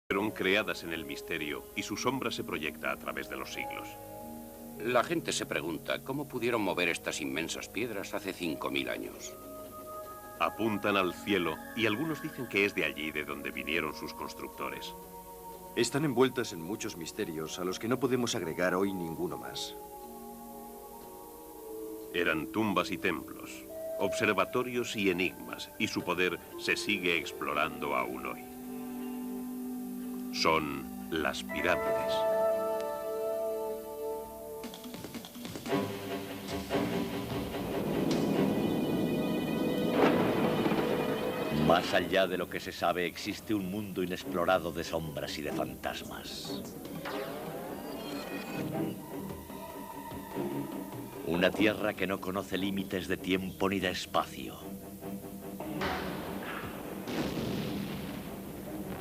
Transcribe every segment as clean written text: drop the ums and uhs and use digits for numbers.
Fueron creadas en el misterio y su sombra se proyecta a través de los siglos. La gente se pregunta cómo pudieron mover estas inmensas piedras hace 5000 años. Apuntan al cielo y algunos dicen que es de allí de donde vinieron sus constructores. Están envueltas en muchos misterios a los que no podemos agregar hoy ninguno más. Eran tumbas y templos, observatorios y enigmas, y su poder se sigue explorando aún hoy. Son las pirámides. Más allá de lo que se sabe, existe un mundo inexplorado de sombras y de fantasmas. Una tierra que no conoce límites de tiempo ni de espacio.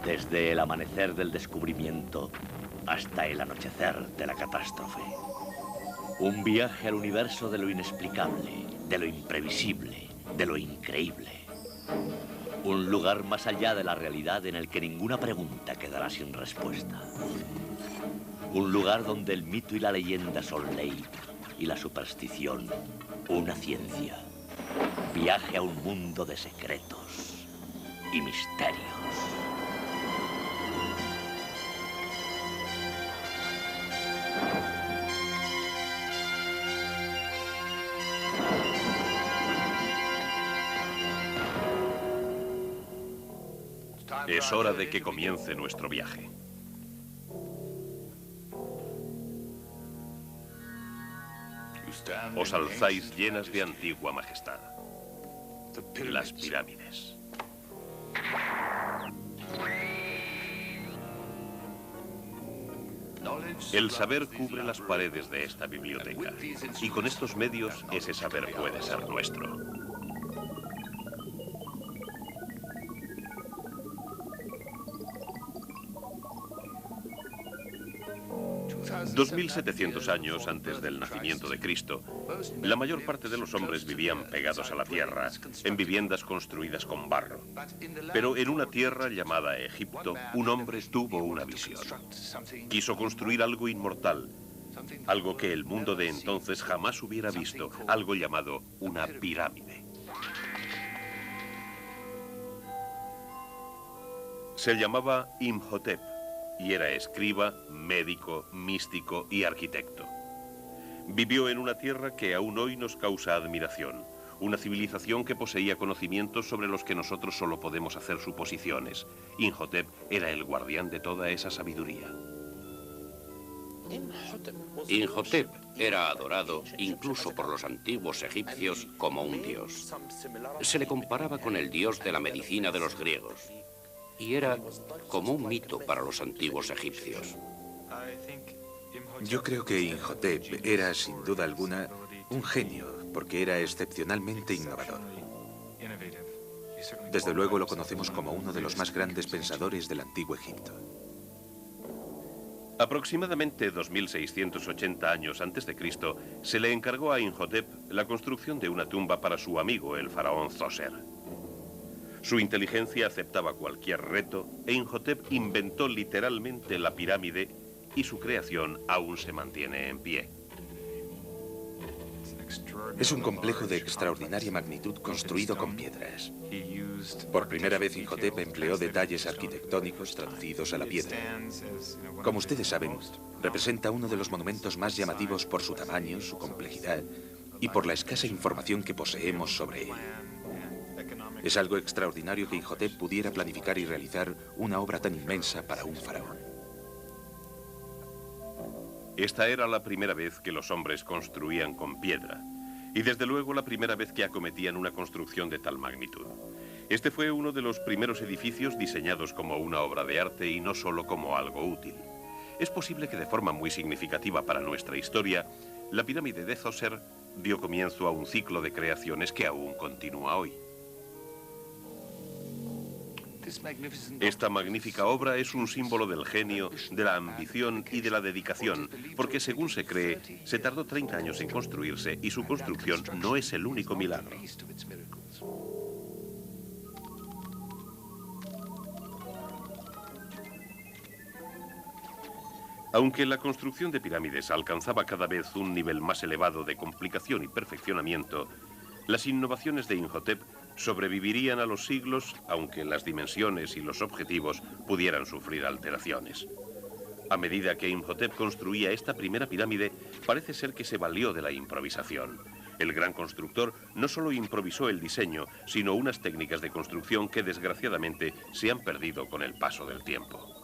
Desde el amanecer del descubrimiento hasta el anochecer de la catástrofe. Un viaje al universo de lo inexplicable, de lo imprevisible, de lo increíble. Un lugar más allá de la realidad en el que ninguna pregunta quedará sin respuesta. Un lugar donde el mito y la leyenda son ley y la superstición una ciencia. Viaje a un mundo de secretos y misterios. Es hora de que comience nuestro viaje. Os alzáis llenas de antigua majestad. Las pirámides. El saber cubre las paredes de esta biblioteca, y con estos medios ese saber puede ser nuestro. 2700 años antes del nacimiento de Cristo, la mayor parte de los hombres vivían pegados a la tierra, en viviendas construidas con barro. Pero en una tierra llamada Egipto, un hombre tuvo una visión. Quiso construir algo inmortal, algo que el mundo de entonces jamás hubiera visto, algo llamado una pirámide. Se llamaba Imhotep. Y era escriba, médico, místico y arquitecto. Vivió en una tierra que aún hoy nos causa admiración, una civilización que poseía conocimientos sobre los que nosotros solo podemos hacer suposiciones. Imhotep era el guardián de toda esa sabiduría. Imhotep era adorado incluso por los antiguos egipcios como un dios. Se le comparaba con el dios de la medicina de los griegos. Y era como un mito para los antiguos egipcios. Yo creo que Imhotep era, sin duda alguna, un genio, porque era excepcionalmente innovador. Desde luego lo conocemos como uno de los más grandes pensadores del antiguo Egipto. Aproximadamente 2680 años antes de Cristo, se le encargó a Imhotep la construcción de una tumba para su amigo, el faraón Zoser. Su inteligencia aceptaba cualquier reto e Imhotep inventó literalmente la pirámide y su creación aún se mantiene en pie. Es un complejo de extraordinaria magnitud construido con piedras. Por primera vez Imhotep empleó detalles arquitectónicos traducidos a la piedra. Como ustedes saben, representa uno de los monumentos más llamativos por su tamaño, su complejidad y por la escasa información que poseemos sobre él. Es algo extraordinario que Imhotep pudiera planificar y realizar una obra tan inmensa para un faraón. Esta era la primera vez que los hombres construían con piedra, y desde luego la primera vez que acometían una construcción de tal magnitud. Este fue uno de los primeros edificios diseñados como una obra de arte y no solo como algo útil. Es posible que de forma muy significativa para nuestra historia, la pirámide de Zoser dio comienzo a un ciclo de creaciones que aún continúa hoy. Esta magnífica obra es un símbolo del genio, de la ambición y de la dedicación, porque según se cree, se tardó 30 años en construirse y su construcción no es el único milagro. Aunque la construcción de pirámides alcanzaba cada vez un nivel más elevado de complicación y perfeccionamiento, las innovaciones de Imhotep sobrevivirían a los siglos, aunque las dimensiones y los objetivos pudieran sufrir alteraciones. A medida que Imhotep construía esta primera pirámide, parece ser que se valió de la improvisación. El gran constructor no solo improvisó el diseño, sino unas técnicas de construcción que desgraciadamente se han perdido con el paso del tiempo.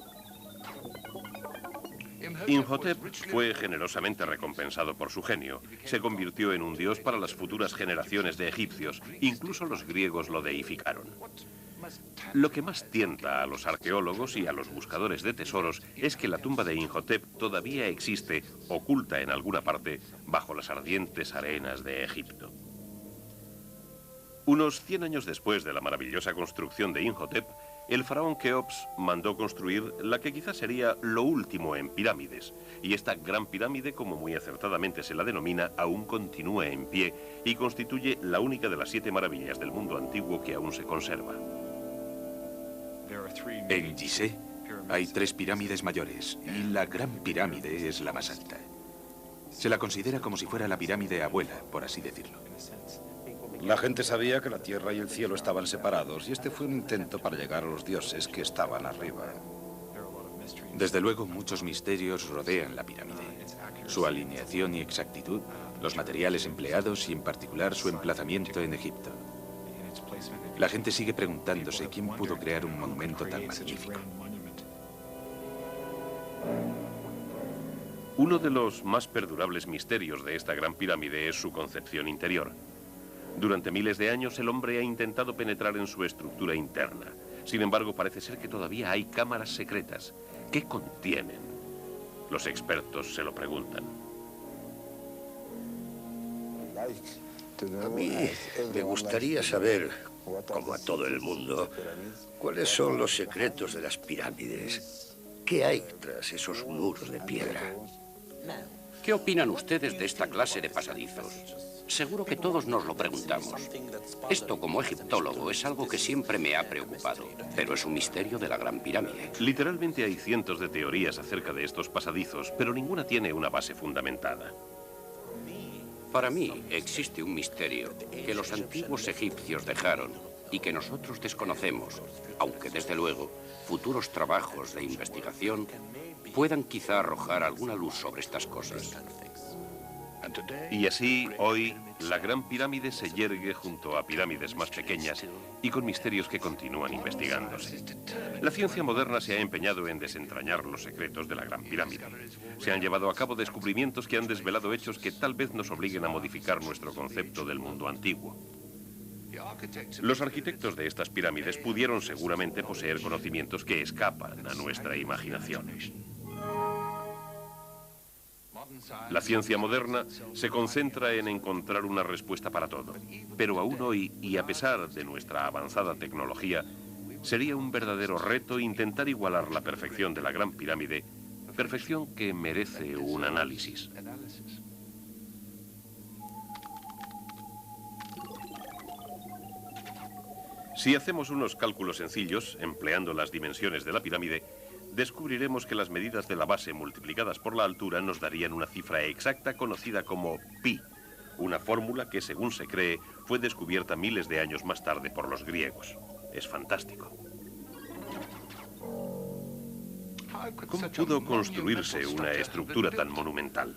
Imhotep fue generosamente recompensado por su genio. Se convirtió en un dios para las futuras generaciones de egipcios. Incluso los griegos lo deificaron. Lo que más tienta a los arqueólogos y a los buscadores de tesoros es que la tumba de Imhotep todavía existe, oculta en alguna parte, bajo las ardientes arenas de Egipto. Unos 100 años después de la maravillosa construcción de Imhotep, el faraón Keops mandó construir la que quizás sería lo último en pirámides, y esta gran pirámide, como muy acertadamente se la denomina, aún continúa en pie y constituye la única de las 7 maravillas del mundo antiguo que aún se conserva. En Gizeh hay 3 pirámides mayores y la Gran Pirámide es la más alta. Se la considera como si fuera la pirámide abuela, por así decirlo. La gente sabía que la tierra y el cielo estaban separados y este fue un intento para llegar a los dioses que estaban arriba. Desde luego, muchos misterios rodean la pirámide. Su alineación y exactitud, los materiales empleados y en particular su emplazamiento en Egipto. La gente sigue preguntándose quién pudo crear un monumento tan magnífico. Uno de los más perdurables misterios de esta gran pirámide es su concepción interior. Durante miles de años el hombre ha intentado penetrar en su estructura interna. Sin embargo, parece ser que todavía hay cámaras secretas. ¿Qué contienen? Los expertos se lo preguntan. A mí me gustaría saber, como a todo el mundo, cuáles son los secretos de las pirámides. ¿Qué hay tras esos muros de piedra? ¿Qué opinan ustedes de esta clase de pasadizos? Seguro que todos nos lo preguntamos. Esto, como egiptólogo, es algo que siempre me ha preocupado, pero es un misterio de la Gran Pirámide. Literalmente hay cientos de teorías acerca de estos pasadizos, pero ninguna tiene una base fundamentada. Para mí existe un misterio que los antiguos egipcios dejaron y que nosotros desconocemos, aunque desde luego futuros trabajos de investigación puedan quizá arrojar alguna luz sobre estas cosas. Y así, hoy, la Gran Pirámide se yergue junto a pirámides más pequeñas y con misterios que continúan investigándose. La ciencia moderna se ha empeñado en desentrañar los secretos de la Gran Pirámide. Se han llevado a cabo descubrimientos que han desvelado hechos que tal vez nos obliguen a modificar nuestro concepto del mundo antiguo. Los arquitectos de estas pirámides pudieron seguramente poseer conocimientos que escapan a nuestra imaginación. La ciencia moderna se concentra en encontrar una respuesta para todo, pero aún hoy, y a pesar de nuestra avanzada tecnología, sería un verdadero reto intentar igualar la perfección de la Gran Pirámide, perfección que merece un análisis. Si hacemos unos cálculos sencillos, empleando las dimensiones de la pirámide, descubriremos que las medidas de la base multiplicadas por la altura nos darían una cifra exacta conocida como pi, una fórmula que, según se cree, fue descubierta miles de años más tarde por los griegos. Es fantástico. ¿Cómo pudo construirse una estructura tan monumental?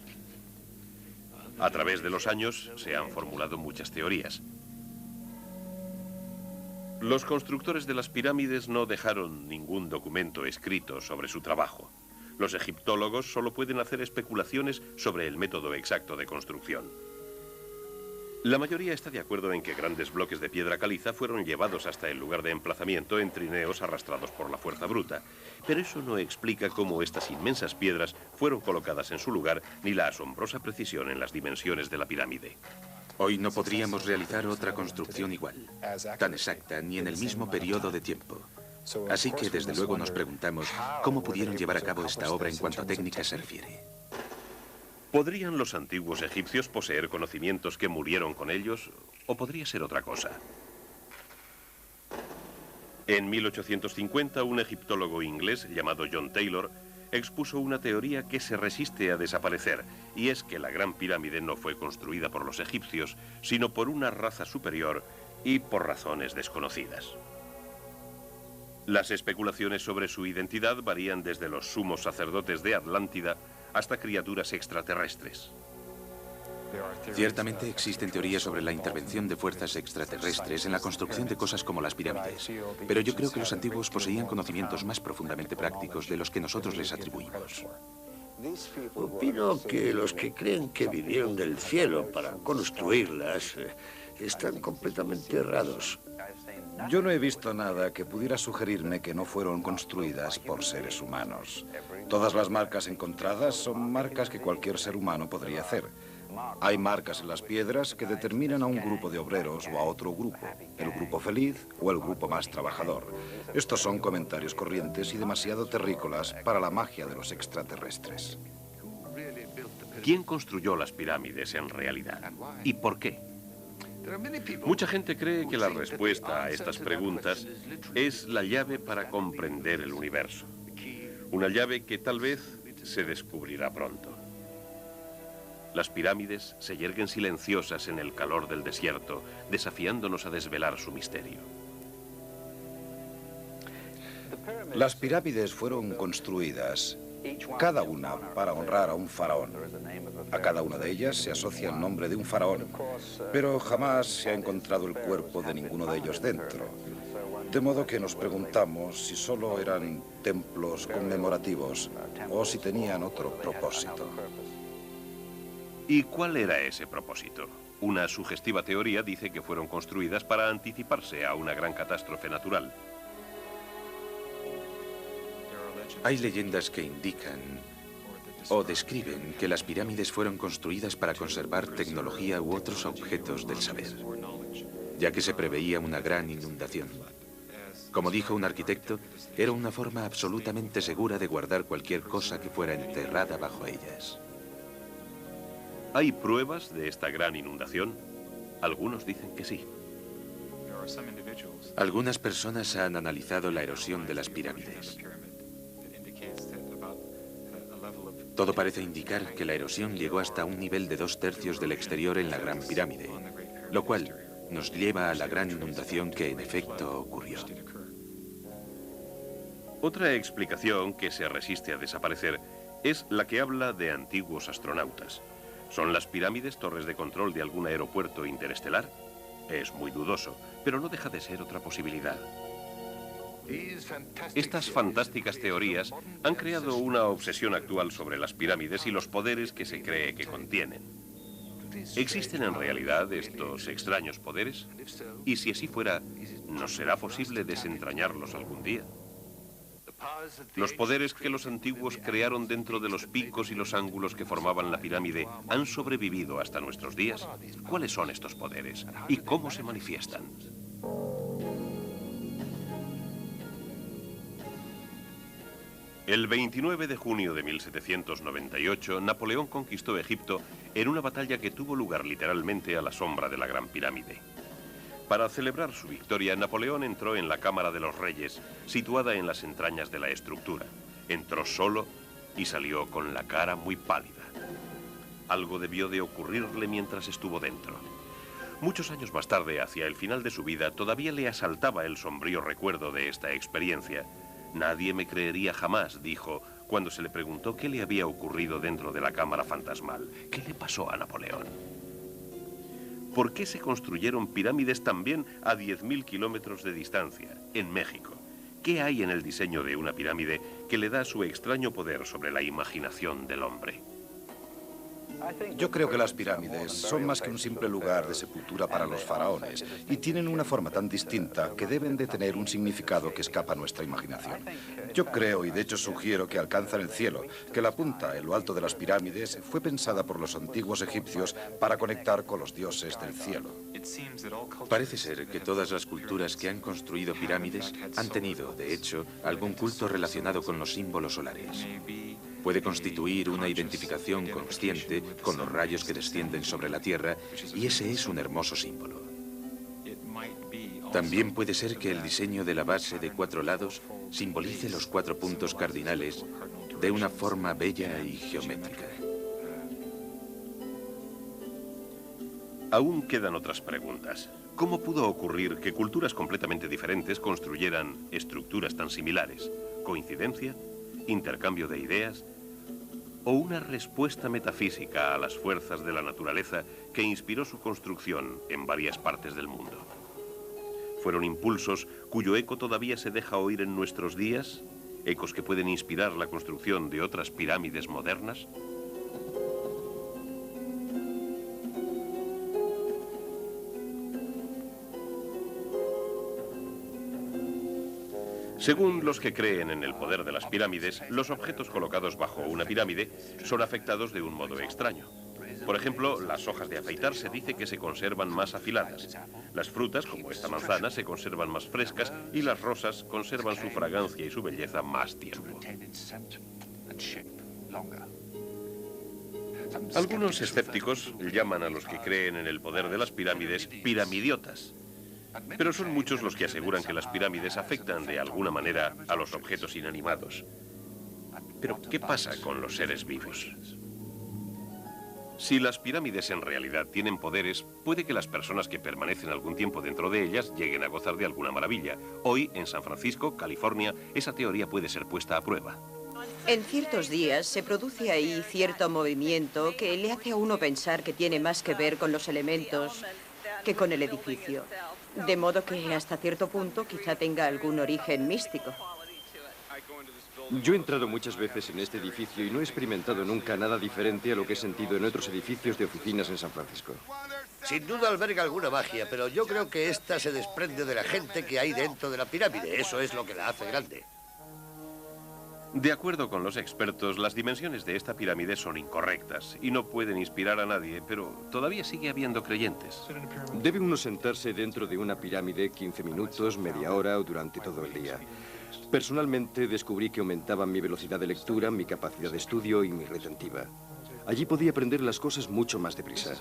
A través de los años se han formulado muchas teorías. Los constructores de las pirámides no dejaron ningún documento escrito sobre su trabajo. Los egiptólogos solo pueden hacer especulaciones sobre el método exacto de construcción. La mayoría está de acuerdo en que grandes bloques de piedra caliza fueron llevados hasta el lugar de emplazamiento en trineos arrastrados por la fuerza bruta. Pero eso no explica cómo estas inmensas piedras fueron colocadas en su lugar, ni la asombrosa precisión en las dimensiones de la pirámide. Hoy no podríamos realizar otra construcción igual, tan exacta, ni en el mismo periodo de tiempo. Así que, desde luego, nos preguntamos cómo pudieron llevar a cabo esta obra en cuanto a técnica se refiere. ¿Podrían los antiguos egipcios poseer conocimientos que murieron con ellos? ¿O podría ser otra cosa? En 1850, un egiptólogo inglés llamado John Taylor expuso una teoría que se resiste a desaparecer, y es que la Gran Pirámide no fue construida por los egipcios, sino por una raza superior y por razones desconocidas. Las especulaciones sobre su identidad varían desde los sumos sacerdotes de Atlántida hasta criaturas extraterrestres. Ciertamente existen teorías sobre la intervención de fuerzas extraterrestres en la construcción de cosas como las pirámides, pero yo creo que los antiguos poseían conocimientos más profundamente prácticos de los que nosotros les atribuimos. Opino que los que creen que vinieron del cielo para construirlas están completamente errados. Yo no he visto nada que pudiera sugerirme que no fueron construidas por seres humanos. Todas las marcas encontradas son marcas que cualquier ser humano podría hacer. Hay marcas en las piedras que determinan a un grupo de obreros o a otro grupo, el grupo feliz o el grupo más trabajador. Estos son comentarios corrientes y demasiado terrícolas para la magia de los extraterrestres. ¿Quién construyó las pirámides en realidad? ¿Y por qué? Mucha gente cree que la respuesta a estas preguntas es la llave para comprender el universo. Una llave que tal vez se descubrirá pronto. Las pirámides se yerguen silenciosas en el calor del desierto, desafiándonos a desvelar su misterio. Las pirámides fueron construidas, cada una para honrar a un faraón. A cada una de ellas se asocia el nombre de un faraón, pero jamás se ha encontrado el cuerpo de ninguno de ellos dentro. De modo que nos preguntamos si solo eran templos conmemorativos o si tenían otro propósito. ¿Y cuál era ese propósito? Una sugestiva teoría dice que fueron construidas para anticiparse a una gran catástrofe natural. Hay leyendas que indican o describen que las pirámides fueron construidas para conservar tecnología u otros objetos del saber, ya que se preveía una gran inundación. Como dijo un arquitecto, era una forma absolutamente segura de guardar cualquier cosa que fuera enterrada bajo ellas. ¿Hay pruebas de esta gran inundación? Algunos dicen que sí. Algunas personas han analizado la erosión de las pirámides. Todo parece indicar que la erosión llegó hasta un nivel de 2/3 del exterior en la Gran Pirámide, lo cual nos lleva a la gran inundación que en efecto ocurrió. Otra explicación que se resiste a desaparecer es la que habla de antiguos astronautas. ¿Son las pirámides torres de control de algún aeropuerto interestelar? Es muy dudoso, pero no deja de ser otra posibilidad. Estas fantásticas teorías han creado una obsesión actual sobre las pirámides y los poderes que se cree que contienen. ¿Existen en realidad estos extraños poderes? Y si así fuera, ¿nos será posible desentrañarlos algún día? ¿Los poderes que los antiguos crearon dentro de los picos y los ángulos que formaban la pirámide han sobrevivido hasta nuestros días? ¿Cuáles son estos poderes? ¿Y cómo se manifiestan? El 29 de junio de 1798, Napoleón conquistó Egipto en una batalla que tuvo lugar literalmente a la sombra de la Gran Pirámide. Para celebrar su victoria, Napoleón entró en la Cámara de los Reyes, situada en las entrañas de la estructura. Entró solo y salió con la cara muy pálida. Algo debió de ocurrirle mientras estuvo dentro. Muchos años más tarde, hacia el final de su vida, todavía le asaltaba el sombrío recuerdo de esta experiencia. Nadie me creería jamás, dijo, cuando se le preguntó qué le había ocurrido dentro de la cámara fantasmal. ¿Qué le pasó a Napoleón? ¿Por qué se construyeron pirámides también a 10.000 kilómetros de distancia, en México? ¿Qué hay en el diseño de una pirámide que le da su extraño poder sobre la imaginación del hombre? Yo creo que las pirámides son más que un simple lugar de sepultura para los faraones y tienen una forma tan distinta que deben de tener un significado que escapa a nuestra imaginación. Yo creo, y de hecho sugiero, que alcanzan el cielo, que la punta en lo alto de las pirámides fue pensada por los antiguos egipcios para conectar con los dioses del cielo. Parece ser que todas las culturas que han construido pirámides han tenido, de hecho, algún culto relacionado con los símbolos solares. Puede constituir una identificación consciente con los rayos que descienden sobre la Tierra, y ese es un hermoso símbolo. También puede ser que el diseño de la base de 4 lados simbolice los 4 puntos cardinales de una forma bella y geométrica. Aún quedan otras preguntas. ¿Cómo pudo ocurrir que culturas completamente diferentes construyeran estructuras tan similares? ¿Coincidencia? ¿Intercambio de ideas? ¿O una respuesta metafísica a las fuerzas de la naturaleza que inspiró su construcción en varias partes del mundo? ¿Fueron impulsos cuyo eco todavía se deja oír en nuestros días? ¿Ecos que pueden inspirar la construcción de otras pirámides modernas? Según los que creen en el poder de las pirámides, los objetos colocados bajo una pirámide son afectados de un modo extraño. Por ejemplo, las hojas de afeitar se dice que se conservan más afiladas. Las frutas, como esta manzana, se conservan más frescas y las rosas conservan su fragancia y su belleza más tiempo. Algunos escépticos llaman a los que creen en el poder de las pirámides piramidiotas. Pero son muchos los que aseguran que las pirámides afectan de alguna manera a los objetos inanimados. Pero, ¿qué pasa con los seres vivos? Si las pirámides en realidad tienen poderes, puede que las personas que permanecen algún tiempo dentro de ellas lleguen a gozar de alguna maravilla. Hoy, en San Francisco, California, esa teoría puede ser puesta a prueba. En ciertos días se produce ahí cierto movimiento que le hace a uno pensar que tiene más que ver con los elementos que con el edificio. De modo que hasta cierto punto quizá tenga algún origen místico. Yo he entrado muchas veces en este edificio y no he experimentado nunca nada diferente a lo que he sentido en otros edificios de oficinas en San Francisco. Sin duda alberga alguna magia, pero yo creo que esta se desprende de la gente que hay dentro de la pirámide. Eso es lo que la hace grande. De acuerdo con los expertos, las dimensiones de esta pirámide son incorrectas y no pueden inspirar a nadie, pero todavía sigue habiendo creyentes. Debe uno sentarse dentro de una pirámide 15 minutos, media hora o durante todo el día. Personalmente descubrí que aumentaba mi velocidad de lectura, mi capacidad de estudio y mi retentiva. Allí podía aprender las cosas mucho más deprisa.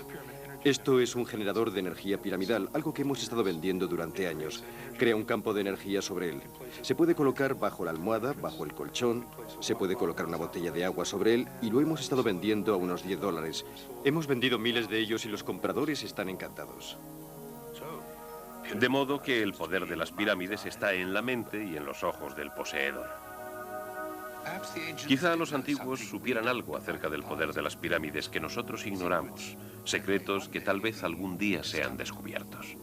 Esto es un generador de energía piramidal, algo que hemos estado vendiendo durante años. Crea un campo de energía sobre él. Se puede colocar bajo la almohada, bajo el colchón, se puede colocar una botella de agua sobre él y lo hemos estado vendiendo a unos $10. Hemos vendido miles de ellos y los compradores están encantados. De modo que el poder de las pirámides está en la mente y en los ojos del poseedor. Quizá los antiguos supieran algo acerca del poder de las pirámides que nosotros ignoramos, secretos que tal vez algún día sean descubiertos.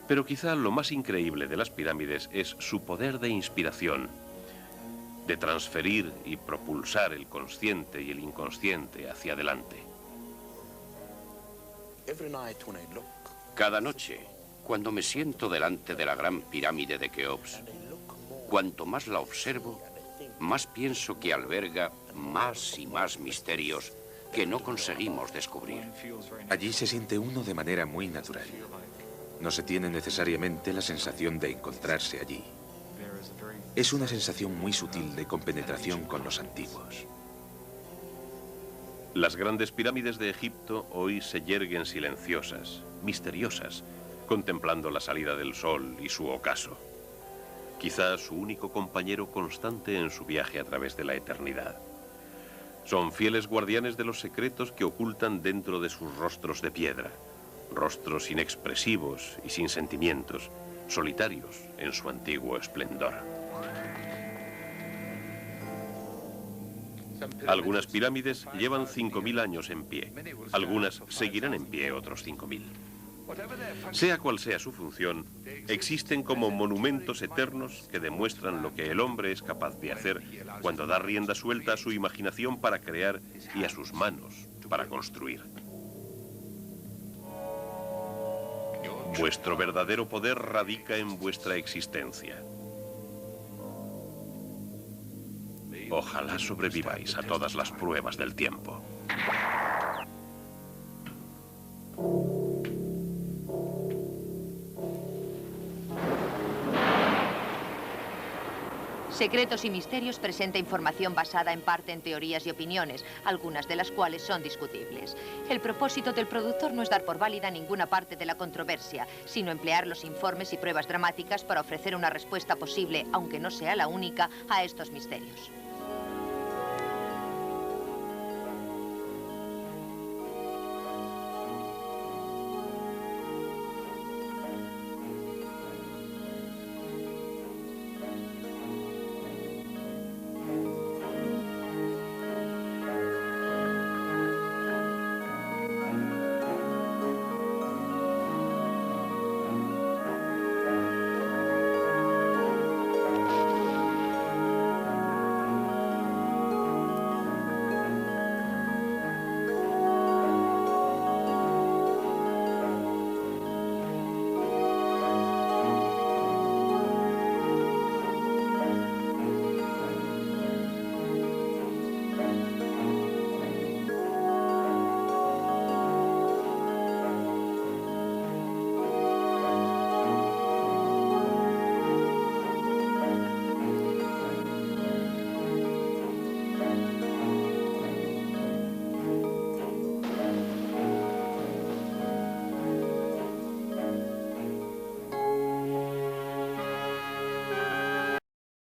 Pero quizá lo más increíble de las pirámides es su poder de inspiración, de transferir y propulsar el consciente y el inconsciente hacia adelante. Cada noche, cuando me siento delante de la gran pirámide de Keops, cuanto más la observo, más pienso que alberga más y más misterios que no conseguimos descubrir. Allí se siente uno de manera muy natural. No se tiene necesariamente la sensación de encontrarse allí. Es una sensación muy sutil de compenetración con los antiguos. Las grandes pirámides de Egipto hoy se yerguen silenciosas, misteriosas, contemplando la salida del sol y su ocaso. Quizá su único compañero constante en su viaje a través de la eternidad. Son fieles guardianes de los secretos que ocultan dentro de sus rostros de piedra. Rostros inexpresivos y sin sentimientos, solitarios en su antiguo esplendor. Algunas pirámides llevan 5.000 años en pie. Algunas seguirán en pie otros 5.000. Sea cual sea su función, existen como monumentos eternos que demuestran lo que el hombre es capaz de hacer cuando da rienda suelta a su imaginación para crear y a sus manos para construir. Vuestro verdadero poder radica en vuestra existencia. Ojalá sobreviváis a todas las pruebas del tiempo. Secretos y Misterios presenta información basada en parte en teorías y opiniones, algunas de las cuales son discutibles. El propósito del productor no es dar por válida ninguna parte de la controversia, sino emplear los informes y pruebas dramáticas para ofrecer una respuesta posible, aunque no sea la única, a estos misterios.